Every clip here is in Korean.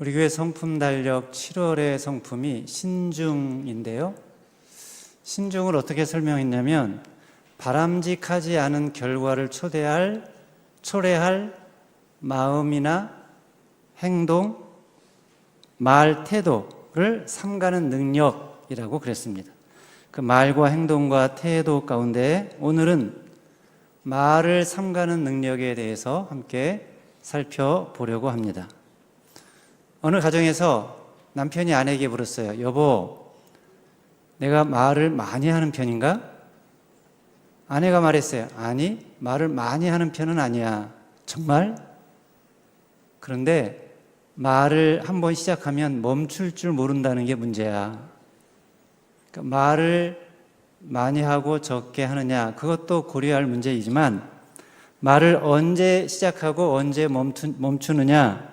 우리 교회 성품 달력 7월의 성품이 신중인데요. 신중을 어떻게 설명했냐면 바람직하지 않은 결과를 초래할 마음이나 행동, 말, 태도를 삼가는 능력이라고 그랬습니다. 그 말과 행동과 태도 가운데 오늘은 말을 삼가는 능력에 대해서 함께 살펴보려고 합니다. 어느 가정에서 남편이 아내에게 물었어요. 여보, 내가 말을 많이 하는 편인가? 아내가 말했어요. 아니, 말을 많이 하는 편은 아니야. 정말? 그런데 말을 한번 시작하면 멈출 줄 모른다는 게 문제야. 그러니까 말을 많이 하고 적게 하느냐, 그것도 고려할 문제이지만 말을 언제 시작하고 언제 멈추느냐,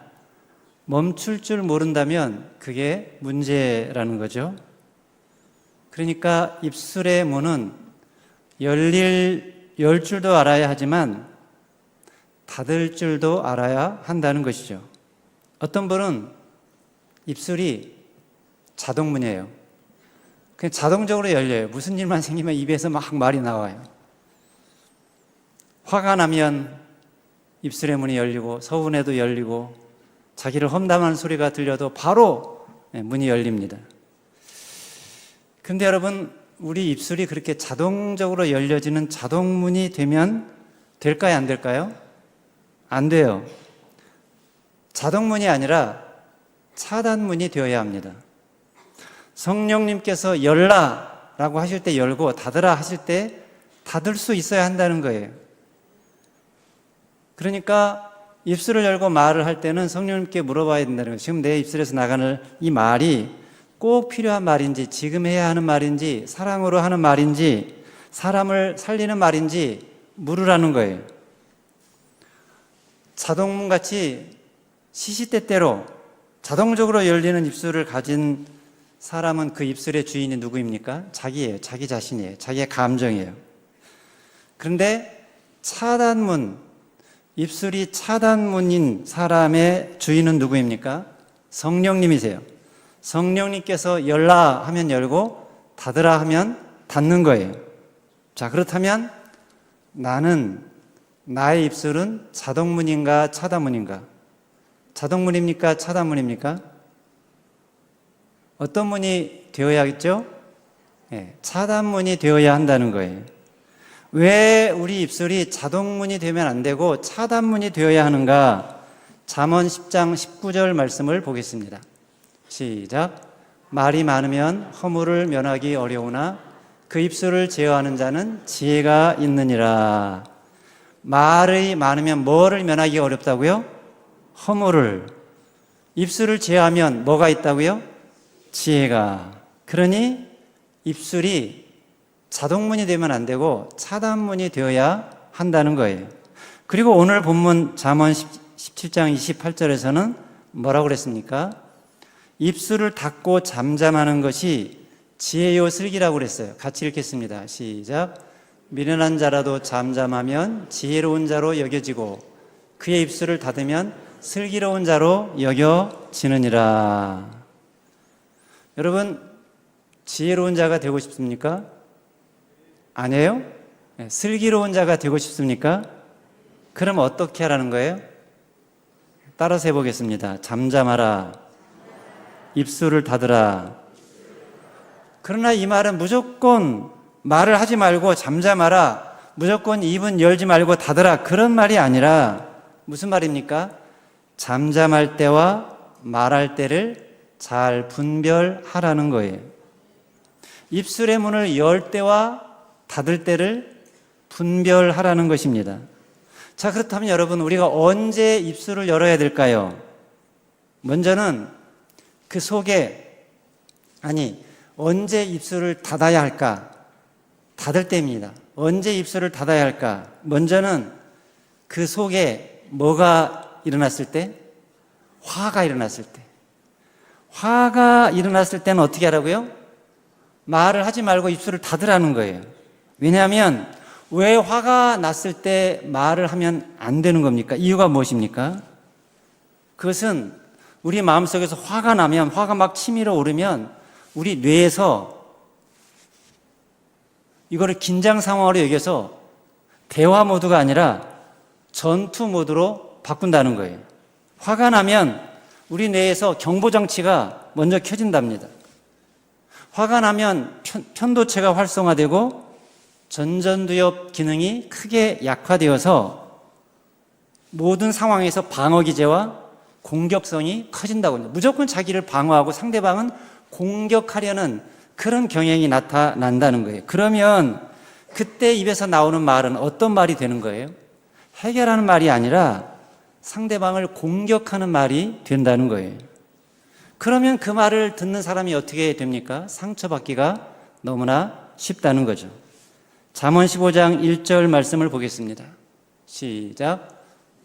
멈출 줄 모른다면 그게 문제라는 거죠. 그러니까 입술의 문은 열 줄도 알아야 하지만 닫을 줄도 알아야 한다는 것이죠. 어떤 분은 입술이 자동문이에요. 그냥 자동적으로 열려요. 무슨 일만 생기면 입에서 막 말이 나와요. 화가 나면 입술의 문이 열리고 서운해도 열리고 자기를 험담하는 소리가 들려도 바로 문이 열립니다. 그런데 여러분, 우리 입술이 그렇게 자동적으로 열려지는 자동문이 되면 될까요? 안 될까요? 안 돼요. 자동문이 아니라 차단문이 되어야 합니다. 성령님께서 열라 라고 하실 때 열고 닫으라 하실 때 닫을 수 있어야 한다는 거예요. 그러니까 입술을 열고 말을 할 때는 성령님께 물어봐야 된다는 거예요. 지금 내 입술에서 나가는 이 말이 꼭 필요한 말인지, 지금 해야 하는 말인지, 사랑으로 하는 말인지, 사람을 살리는 말인지 물으라는 거예요. 자동문같이 시시때때로 자동적으로 열리는 입술을 가진 사람은 그 입술의 주인이 누구입니까? 자기예요. 자기 자신이에요. 자기의 감정이에요. 그런데 차단문, 입술이 차단문인 사람의 주인은 누구입니까? 성령님이세요. 성령님께서 열라 하면 열고 닫으라 하면 닫는 거예요. 자, 그렇다면 나의 입술은 자동문인가 차단문인가? 자동문입니까? 차단문입니까? 어떤 문이 되어야겠죠? 차단문이 되어야 한다는 거예요. 왜 우리 입술이 자동문이 되면 안 되고 차단문이 되어야 하는가? 잠언 10장 19절 말씀을 보겠습니다. 시작. 말이 많으면 허물을 면하기 어려우나 그 입술을 제어하는 자는 지혜가 있느니라. 말이 많으면 뭐를 면하기 어렵다고요? 허물을. 입술을 제어하면 뭐가 있다고요? 지혜가. 그러니 입술이 자동문이 되면 안 되고 차단문이 되어야 한다는 거예요. 그리고 오늘 본문 잠언 17장 28절에서는 뭐라고 그랬습니까? 입술을 닫고 잠잠하는 것이 지혜요 슬기라고 그랬어요. 같이 읽겠습니다. 시작. 미련한 자라도 잠잠하면 지혜로운 자로 여겨지고 그의 입술을 닫으면 슬기로운 자로 여겨지느니라. 여러분, 지혜로운 자가 되고 싶습니까? 아니에요? 슬기로운 자가 되고 싶습니까? 그럼 어떻게 하라는 거예요? 따라서 해보겠습니다. 잠잠하라. 입술을 닫으라. 그러나 이 말은 무조건 말을 하지 말고 잠잠하라. 무조건 입은 열지 말고 닫으라. 그런 말이 아니라 무슨 말입니까? 잠잠할 때와 말할 때를 잘 분별하라는 거예요. 입술의 문을 열 때와 닫을 때를 분별하라는 것입니다. 자, 그렇다면 여러분, 우리가 언제 입술을 열어야 될까요? 먼저는 그 속에, 언제 입술을 닫아야 할까? 닫을 때입니다. 언제 입술을 닫아야 할까? 먼저는 그 속에 뭐가 일어났을 때? 화가 일어났을 때. 화가 일어났을 때는 어떻게 하라고요? 말을 하지 말고 입술을 닫으라는 거예요. 왜냐하면 왜 화가 났을 때 말을 하면 안 되는 겁니까? 이유가 무엇입니까? 그것은 우리 마음속에서 화가 나면, 화가 막 치밀어 오르면 우리 뇌에서 이거를 긴장 상황으로 여겨서 대화 모드가 아니라 전투 모드로 바꾼다는 거예요. 화가 나면 우리 뇌에서 경보장치가 먼저 켜진답니다. 화가 나면 편도체가 활성화되고 전전두엽 기능이 크게 약화되어서 모든 상황에서 방어기제와 공격성이 커진다고 합니다. 무조건 자기를 방어하고 상대방은 공격하려는 그런 경향이 나타난다는 거예요. 그러면 그때 입에서 나오는 말은 어떤 말이 되는 거예요? 해결하는 말이 아니라 상대방을 공격하는 말이 된다는 거예요. 그러면 그 말을 듣는 사람이 어떻게 됩니까? 상처받기가 너무나 쉽다는 거죠. 잠언 15장 1절 말씀을 보겠습니다. 시작.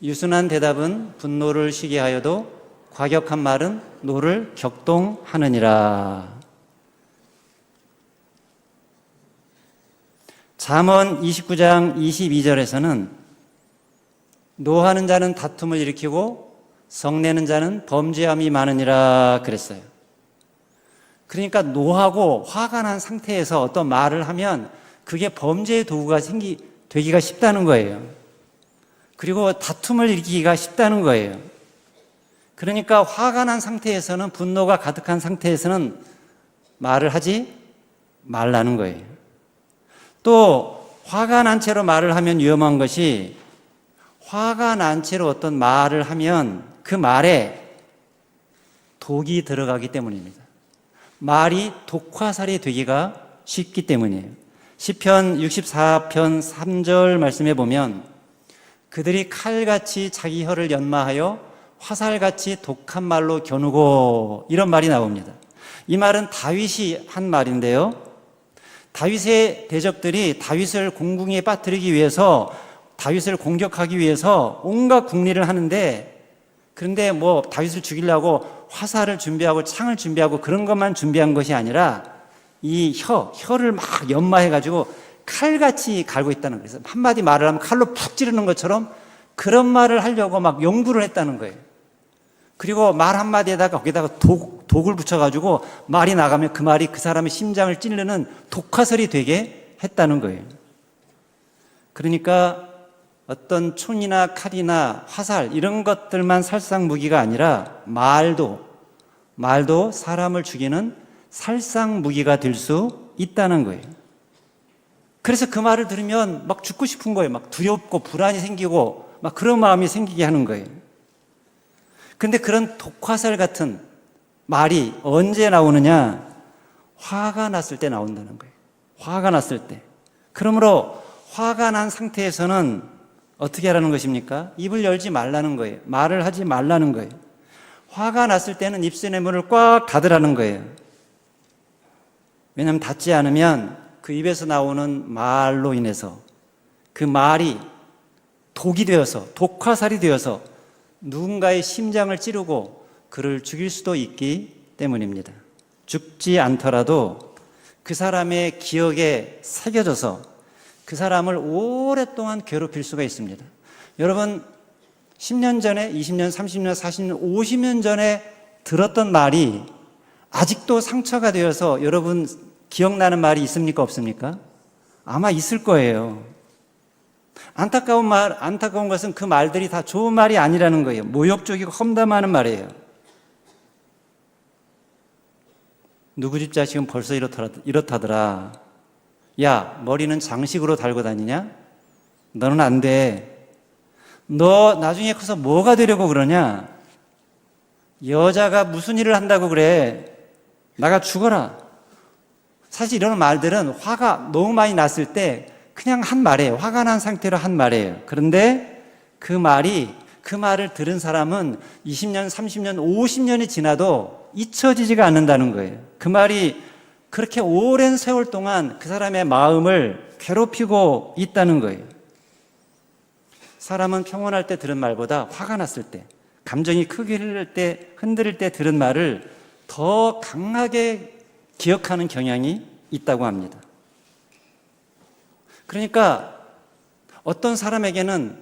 유순한 대답은 분노를 쉬게 하여도 과격한 말은 노를 격동하느니라. 잠언 29장 22절에서는 노하는 자는 다툼을 일으키고 성내는 자는 범죄함이 많으니라 그랬어요. 그러니까 노하고 화가 난 상태에서 어떤 말을 하면 그게 범죄의 도구가 되기가 쉽다는 거예요. 그리고 다툼을 일으키기가 쉽다는 거예요. 그러니까 화가 난 상태에서는, 분노가 가득한 상태에서는 말을 하지 말라는 거예요. 또 화가 난 채로 말을 하면 위험한 것이, 화가 난 채로 어떤 말을 하면 그 말에 독이 들어가기 때문입니다. 말이 독화살이 되기가 쉽기 때문이에요. 시편 64편 3절 말씀에 보면 그들이 칼같이 자기 혀를 연마하여 화살같이 독한 말로 겨누고, 이런 말이 나옵니다. 이 말은 다윗이 한 말인데요. 다윗의 대적들이 다윗을 공궁에 빠뜨리기 위해서, 다윗을 공격하기 위해서 온갖 궁리를 하는데, 그런데 다윗을 죽이려고 화살을 준비하고 창을 준비하고 그런 것만 준비한 것이 아니라 이 혀를 막 연마해가지고 칼같이 갈고 있다는 거예요. 그래서 한마디 말을 하면 칼로 푹 찌르는 것처럼 그런 말을 하려고 막 연구를 했다는 거예요. 그리고 말 한마디에다가 거기다가 독을 붙여가지고 말이 나가면 그 말이 그 사람의 심장을 찌르는 독화살이 되게 했다는 거예요. 그러니까 어떤 총이나 칼이나 화살 이런 것들만 살상 무기가 아니라 말도 사람을 죽이는 살상 무기가 될 수 있다는 거예요. 그래서 그 말을 들으면 막 죽고 싶은 거예요. 막 두렵고 불안이 생기고 막 그런 마음이 생기게 하는 거예요. 그런데 그런 독화살 같은 말이 언제 나오느냐? 화가 났을 때 나온다는 거예요. 화가 났을 때. 그러므로 화가 난 상태에서는 어떻게 하라는 것입니까? 입을 열지 말라는 거예요. 말을 하지 말라는 거예요. 화가 났을 때는 입술의 문을 꽉 닫으라는 거예요. 왜냐하면 닫지 않으면 그 입에서 나오는 말로 인해서 그 말이 독이 되어서, 독화살이 되어서 누군가의 심장을 찌르고 그를 죽일 수도 있기 때문입니다. 죽지 않더라도 그 사람의 기억에 새겨져서 그 사람을 오랫동안 괴롭힐 수가 있습니다. 여러분, 10년 전에, 20년, 30년, 40년, 50년 전에 들었던 말이 아직도 상처가 되어서 여러분 기억나는 말이 있습니까? 없습니까? 아마 있을 거예요. 안타까운 것은 그 말들이 다 좋은 말이 아니라는 거예요. 모욕적이고 험담하는 말이에요. 누구 집 자식은 벌써 이렇다더라. 야, 머리는 장식으로 달고 다니냐? 너는 안 돼. 너 나중에 커서 뭐가 되려고 그러냐? 여자가 무슨 일을 한다고 그래? 나가 죽어라. 사실 이런 말들은 화가 너무 많이 났을 때 그냥 한 말이에요. 화가 난 상태로 한 말이에요. 그런데 그 말을 들은 사람은 20년, 30년, 50년이 지나도 잊혀지지가 않는다는 거예요. 그 말이 그렇게 오랜 세월 동안 그 사람의 마음을 괴롭히고 있다는 거예요. 사람은 평온할 때 들은 말보다 화가 났을 때, 감정이 크게 흔들릴 때 들은 말을 더 강하게 기억하는 경향이 있다고 합니다. 그러니까 어떤 사람에게는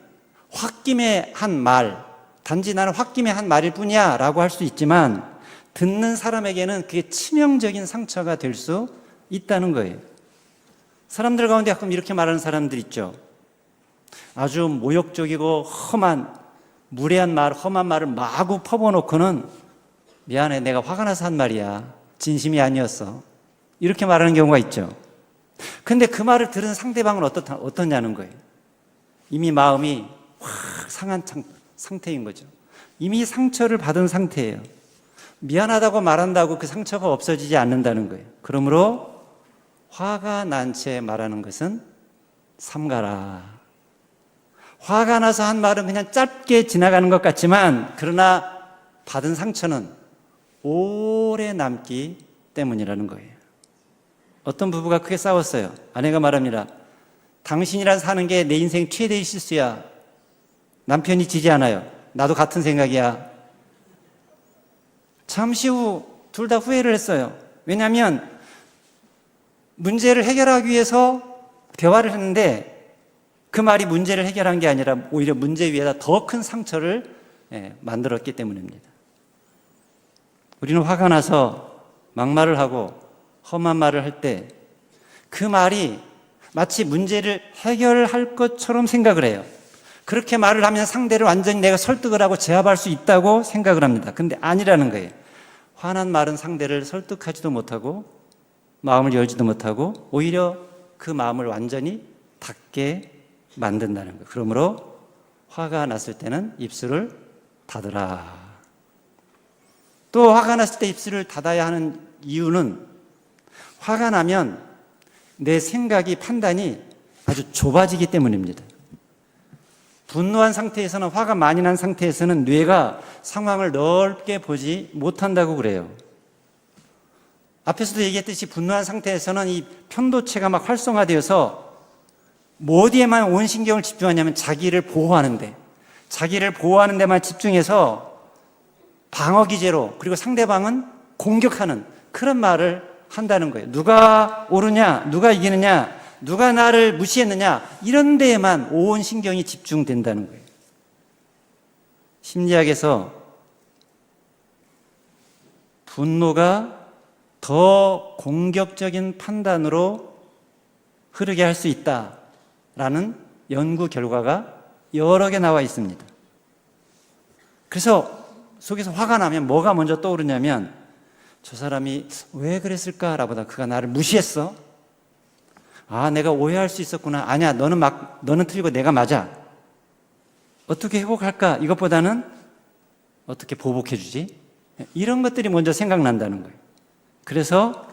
홧김에 한 말, 단지 나는 홧김에 한 말일 뿐이야 라고 할 수 있지만 듣는 사람에게는 그게 치명적인 상처가 될 수 있다는 거예요. 사람들 가운데 가끔 이렇게 말하는 사람들 있죠. 아주 모욕적이고 험한 무례한 말, 험한 말을 마구 퍼부어놓고는 미안해, 내가 화가 나서 한 말이야, 진심이 아니었어, 이렇게 말하는 경우가 있죠. 근데 그 말을 들은 상대방은 어떠냐는 거예요. 이미 마음이 확 상한 상태인 거죠. 이미 상처를 받은 상태예요. 미안하다고 말한다고 그 상처가 없어지지 않는다는 거예요. 그러므로 화가 난 채 말하는 것은 삼가라. 화가 나서 한 말은 그냥 짧게 지나가는 것 같지만 그러나 받은 상처는 오래 남기 때문이라는 거예요. 어떤 부부가 크게 싸웠어요. 아내가 말합니다. 당신이랑 사는 게 내 인생 최대의 실수야. 남편이 지지 않아요. 나도 같은 생각이야. 잠시 후 둘 다 후회를 했어요. 왜냐하면 문제를 해결하기 위해서 대화를 했는데 그 말이 문제를 해결한 게 아니라 오히려 문제 위에다 더 큰 상처를 만들었기 때문입니다. 우리는 화가 나서 막말을 하고 험한 말을 할 때 그 말이 마치 문제를 해결할 것처럼 생각을 해요. 그렇게 말을 하면 상대를 완전히 내가 설득을 하고 제압할 수 있다고 생각을 합니다. 근데 아니라는 거예요. 화난 말은 상대를 설득하지도 못하고 마음을 열지도 못하고 오히려 그 마음을 완전히 닫게 만든다는 거예요. 그러므로 화가 났을 때는 입술을 닫으라. 또 화가 났을 때 입술을 닫아야 하는 이유는 화가 나면 내 생각이, 판단이 아주 좁아지기 때문입니다. 분노한 상태에서는, 화가 많이 난 상태에서는 뇌가 상황을 넓게 보지 못한다고 그래요. 앞에서도 얘기했듯이 분노한 상태에서는 이 편도체가 막 활성화되어서 뭐 어디에만 온 신경을 집중하냐면 자기를 보호하는 데만 집중해서 방어 기제로, 그리고 상대방은 공격하는 그런 말을 한다는 거예요. 누가 옳으냐, 누가 이기느냐, 누가 나를 무시했느냐, 이런 데에만 온 신경이 집중된다는 거예요. 심리학에서 분노가 더 공격적인 판단으로 흐르게 할 수 있다라는 연구 결과가 여러 개 나와 있습니다. 그래서 속에서 화가 나면 뭐가 먼저 떠오르냐면 저 사람이 왜 그랬을까라보다 그가 나를 무시했어? 아, 내가 오해할 수 있었구나. 아니야, 너는 틀리고 내가 맞아. 어떻게 회복할까? 이것보다는 어떻게 보복해주지? 이런 것들이 먼저 생각난다는 거예요. 그래서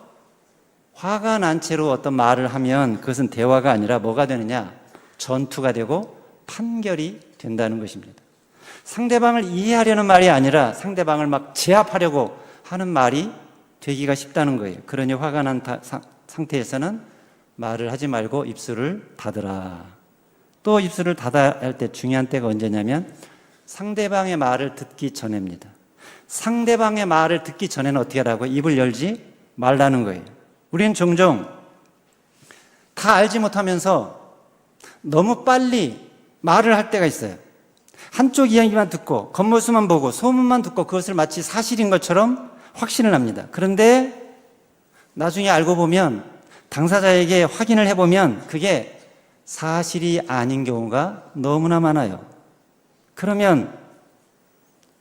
화가 난 채로 어떤 말을 하면 그것은 대화가 아니라 뭐가 되느냐? 전투가 되고 판결이 된다는 것입니다. 상대방을 이해하려는 말이 아니라 상대방을 막 제압하려고 하는 말이 되기가 쉽다는 거예요. 그러니 화가 난 상태에서는 말을 하지 말고 입술을 닫으라. 또 입술을 닫아야 할 때 중요한 때가 언제냐면 상대방의 말을 듣기 전입니다. 상대방의 말을 듣기 전에는 어떻게 하라고? 입을 열지 말라는 거예요. 우리는 종종 다 알지 못하면서 너무 빨리 말을 할 때가 있어요. 한쪽 이야기만 듣고 겉모습만 보고 소문만 듣고 그것을 마치 사실인 것처럼 확신을 합니다. 그런데 나중에 알고 보면, 당사자에게 확인을 해보면 그게 사실이 아닌 경우가 너무나 많아요. 그러면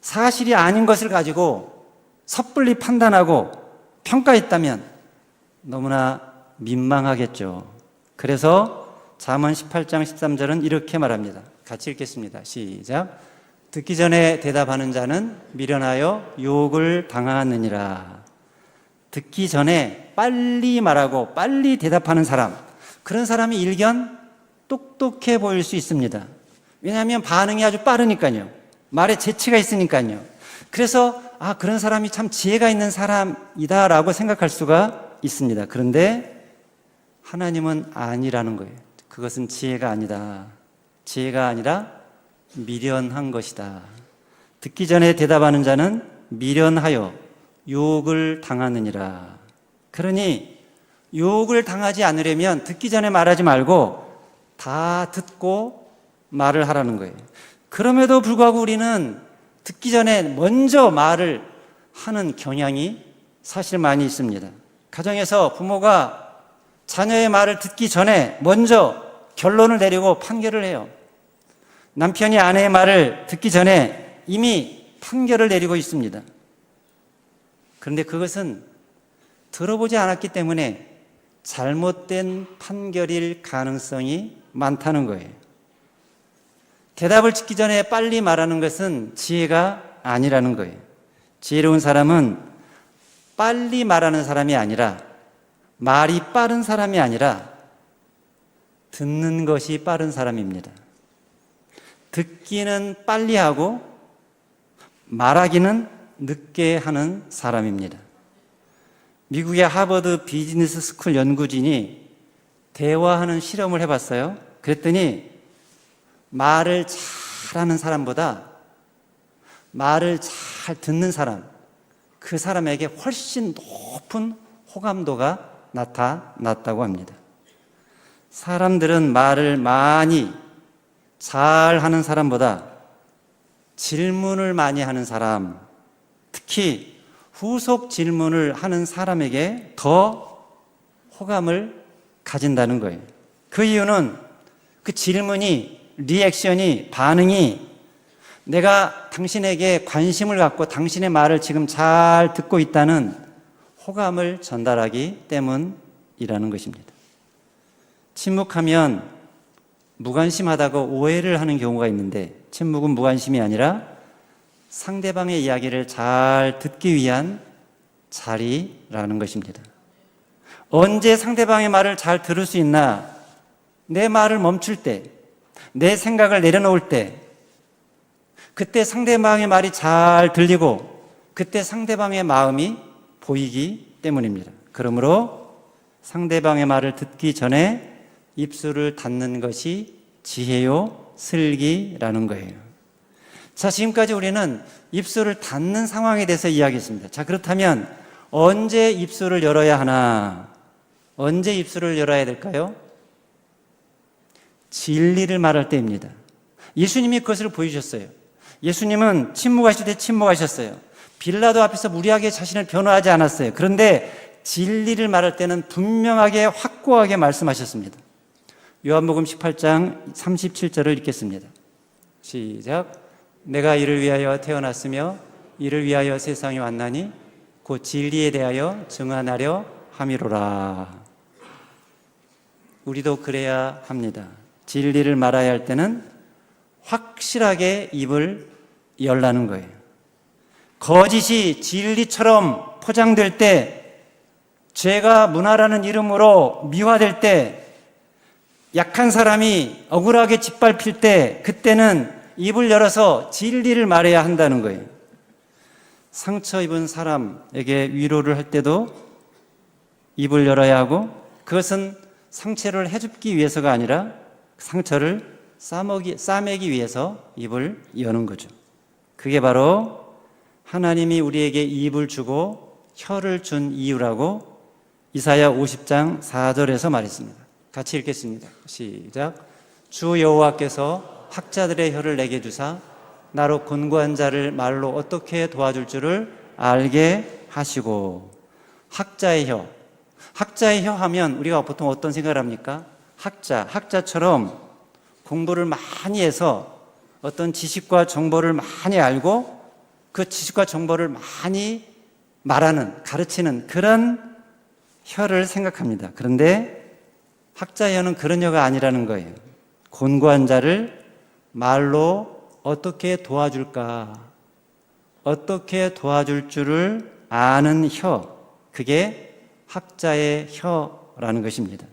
사실이 아닌 것을 가지고 섣불리 판단하고 평가했다면 너무나 민망하겠죠. 그래서 잠언 18장 13절은 이렇게 말합니다. 같이 읽겠습니다. 시작. 듣기 전에 대답하는 자는 미련하여 욕을 당하느니라. 듣기 전에 빨리 말하고 빨리 대답하는 사람, 그런 사람이 일견 똑똑해 보일 수 있습니다. 왜냐하면 반응이 아주 빠르니까요. 말에 재치가 있으니까요. 그래서 그런 사람이 참 지혜가 있는 사람이다라고 생각할 수가 있습니다. 그런데 하나님은 아니라는 거예요. 그것은 지혜가 아니다. 지혜가 아니라 미련한 것이다. 듣기 전에 대답하는 자는 미련하여 욕을 당하느니라. 그러니 욕을 당하지 않으려면 듣기 전에 말하지 말고 다 듣고 말을 하라는 거예요. 그럼에도 불구하고 우리는 듣기 전에 먼저 말을 하는 경향이 사실 많이 있습니다. 가정에서 부모가 자녀의 말을 듣기 전에 먼저 결론을 내리고 판결을 해요. 남편이 아내의 말을 듣기 전에 이미 판결을 내리고 있습니다. 그런데 그것은 들어보지 않았기 때문에 잘못된 판결일 가능성이 많다는 거예요. 대답을 듣기 전에 빨리 말하는 것은 지혜가 아니라는 거예요. 지혜로운 사람은 빨리 말하는 사람이 아니라, 말이 빠른 사람이 아니라 듣는 것이 빠른 사람입니다. 듣기는 빨리 하고 말하기는 늦게 하는 사람입니다. 미국의 하버드 비즈니스 스쿨 연구진이 대화하는 실험을 해봤어요. 그랬더니 말을 잘하는 사람보다 말을 잘 듣는 사람, 그 사람에게 훨씬 높은 호감도가 나타났다고 합니다. 사람들은 말을 많이 잘하는 사람보다 질문을 많이 하는 사람, 특히 후속 질문을 하는 사람에게 더 호감을 가진다는 거예요. 그 이유는 그 질문이, 리액션이, 반응이 내가 당신에게 관심을 갖고 당신의 말을 지금 잘 듣고 있다는 호감을 전달하기 때문이라는 것입니다. 침묵하면 무관심하다고 오해를 하는 경우가 있는데, 침묵은 무관심이 아니라 상대방의 이야기를 잘 듣기 위한 자리라는 것입니다. 언제 상대방의 말을 잘 들을 수 있나? 내 말을 멈출 때, 내 생각을 내려놓을 때, 그때 상대방의 말이 잘 들리고 그때 상대방의 마음이 보이기 때문입니다. 그러므로 상대방의 말을 듣기 전에 입술을 닫는 것이 지혜요 슬기라는 거예요. 자, 지금까지 우리는 입술을 닫는 상황에 대해서 이야기했습니다. 자, 그렇다면 언제 입술을 열어야 하나? 언제 입술을 열어야 될까요? 진리를 말할 때입니다. 예수님이 그것을 보여주셨어요. 예수님은 침묵하실 때 침묵하셨어요. 빌라도 앞에서 무리하게 자신을 변호하지 않았어요. 그런데 진리를 말할 때는 분명하게 확고하게 말씀하셨습니다. 요한복음 18장 37절을 읽겠습니다. 시작. 내가 이를 위하여 태어났으며 이를 위하여 세상에 왔나니 곧 진리에 대하여 증언하려 함이로라. 우리도 그래야 합니다. 진리를 말해야 할 때는 확실하게 입을 열라는 거예요. 거짓이 진리처럼 포장될 때, 죄가 문화라는 이름으로 미화될 때, 약한 사람이 억울하게 짓밟힐 때, 그때는 입을 열어서 진리를 말해야 한다는 거예요. 상처 입은 사람에게 위로를 할 때도 입을 열어야 하고, 그것은 상처를 해줍기 위해서가 아니라 상처를 싸매기 위해서 입을 여는 거죠. 그게 바로 하나님이 우리에게 입을 주고 혀를 준 이유라고 이사야 50장 4절에서 말했습니다. 같이 읽겠습니다. 시작. 주 여호와께서 학자들의 혀를 내게 주사 나로 곤고한 자를 말로 어떻게 도와줄 줄을 알게 하시고. 학자의 혀. 학자의 혀 하면 우리가 보통 어떤 생각을 합니까? 학자처럼 공부를 많이 해서 어떤 지식과 정보를 많이 알고 그 지식과 정보를 많이 말하는, 가르치는 그런 혀를 생각합니다. 그런데 학자의 혀는 그런 혀가 아니라는 거예요. 곤고한 자를 말로 어떻게 도와줄까, 어떻게 도와줄 줄을 아는 혀, 그게 학자의 혀라는 것입니다.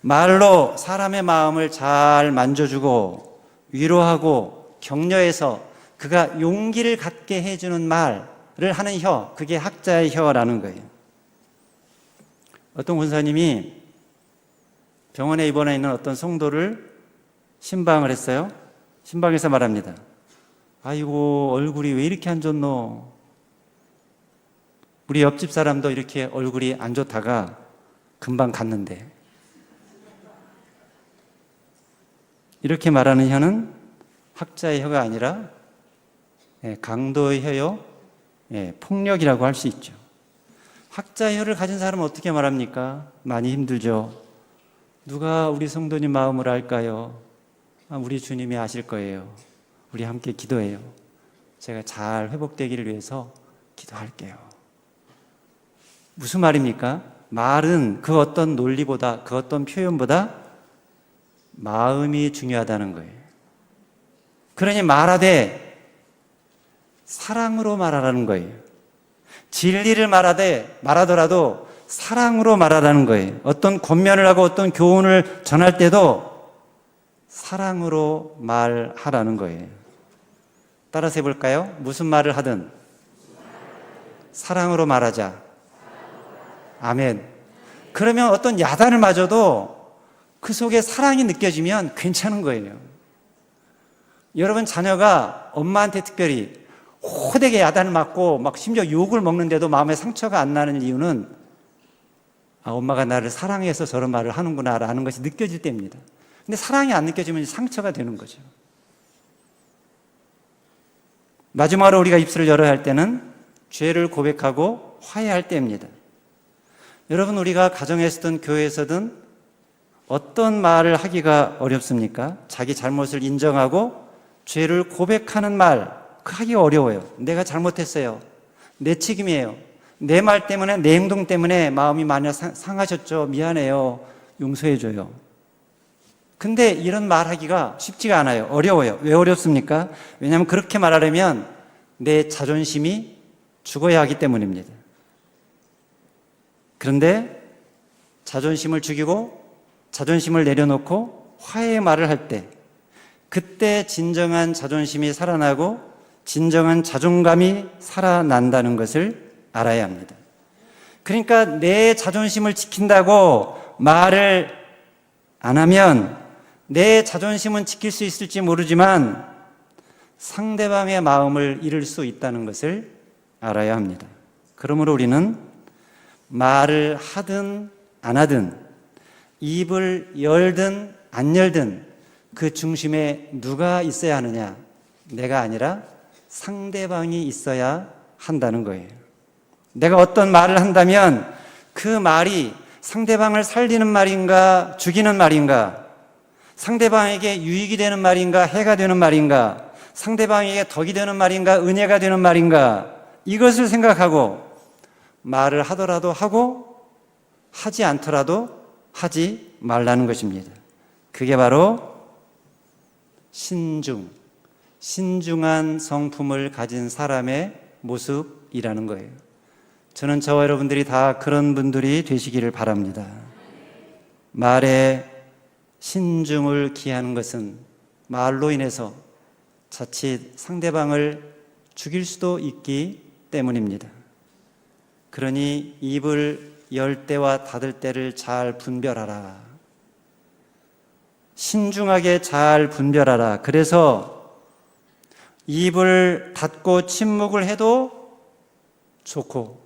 말로 사람의 마음을 잘 만져주고 위로하고 격려해서 그가 용기를 갖게 해주는 말을 하는 혀, 그게 학자의 혀라는 거예요. 어떤 권사님이 병원에 입원해 있는 어떤 성도를 신방을 했어요. 신방에서 말합니다. 아이고, 얼굴이 왜 이렇게 안 좋노? 우리 옆집 사람도 이렇게 얼굴이 안 좋다가 금방 갔는데. 이렇게 말하는 혀는 학자의 혀가 아니라 강도의 혀요, 폭력이라고 할 수 있죠. 학자의 혀를 가진 사람은 어떻게 말합니까? 많이 힘들죠. 누가 우리 성도님 마음을 알까요? 우리 주님이 아실 거예요. 우리 함께 기도해요. 제가 잘 회복되기를 위해서 기도할게요. 무슨 말입니까? 말은 그 어떤 논리보다, 그 어떤 표현보다 마음이 중요하다는 거예요. 그러니 말하되 사랑으로 말하라는 거예요. 진리를 말하더라도 사랑으로 말하라는 거예요. 어떤 권면을 하고 어떤 교훈을 전할 때도 사랑으로 말하라는 거예요. 따라서 해볼까요? 무슨 말을 하든 사랑으로 말하자. 아멘. 그러면 어떤 야단을 맞아도 그 속에 사랑이 느껴지면 괜찮은 거예요. 여러분 자녀가 엄마한테 특별히 호되게 야단을 맞고 막 심지어 욕을 먹는데도 마음에 상처가 안 나는 이유는 엄마가 나를 사랑해서 저런 말을 하는구나 라는 것이 느껴질 때입니다. 근데 사랑이 안 느껴지면 상처가 되는 거죠. 마지막으로 우리가 입술을 열어야 할 때는 죄를 고백하고 화해할 때입니다. 여러분 우리가 가정에서든 교회에서든 어떤 말을 하기가 어렵습니까? 자기 잘못을 인정하고 죄를 고백하는 말, 그 하기가 어려워요. 내가 잘못했어요. 내 책임이에요. 내 말 때문에, 내 행동 때문에 마음이 많이 상하셨죠. 미안해요. 용서해줘요. 근데 이런 말 하기가 쉽지가 않아요. 어려워요. 왜 어렵습니까? 왜냐하면 그렇게 말하려면 내 자존심이 죽어야 하기 때문입니다. 그런데 자존심을 죽이고 자존심을 내려놓고 화해의 말을 할 때, 그때 진정한 자존심이 살아나고 진정한 자존감이 살아난다는 것을 알아야 합니다. 그러니까 내 자존심을 지킨다고 말을 안 하면 내 자존심은 지킬 수 있을지 모르지만 상대방의 마음을 잃을 수 있다는 것을 알아야 합니다. 그러므로 우리는 말을 하든 안 하든 입을 열든 안 열든 그 중심에 누가 있어야 하느냐? 내가 아니라 상대방이 있어야 한다는 거예요. 내가 어떤 말을 한다면 그 말이 상대방을 살리는 말인가 죽이는 말인가, 상대방에게 유익이 되는 말인가 해가 되는 말인가, 상대방에게 덕이 되는 말인가 은혜가 되는 말인가, 이것을 생각하고 말을 하더라도 하고 하지 않더라도 하지 말라는 것입니다. 그게 바로 신중한 성품을 가진 사람의 모습이라는 거예요. 저는 저와 여러분들이 다 그런 분들이 되시기를 바랍니다. 말에 신중을 기하는 것은 말로 인해서 자칫 상대방을 죽일 수도 있기 때문입니다. 그러니 입을 열 때와 닫을 때를 잘 분별하라. 신중하게 잘 분별하라. 그래서 입을 닫고 침묵을 해도 좋고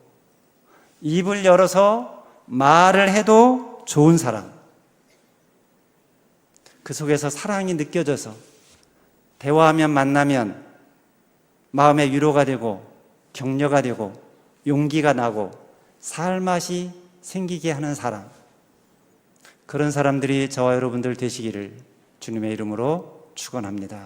입을 열어서 말을 해도 좋은 사람, 그 속에서 사랑이 느껴져서 대화하면 만나면 마음의 위로가 되고 격려가 되고 용기가 나고 살맛이 생기게 하는 사람, 그런 사람들이 저와 여러분들 되시기를 주님의 이름으로 축원합니다.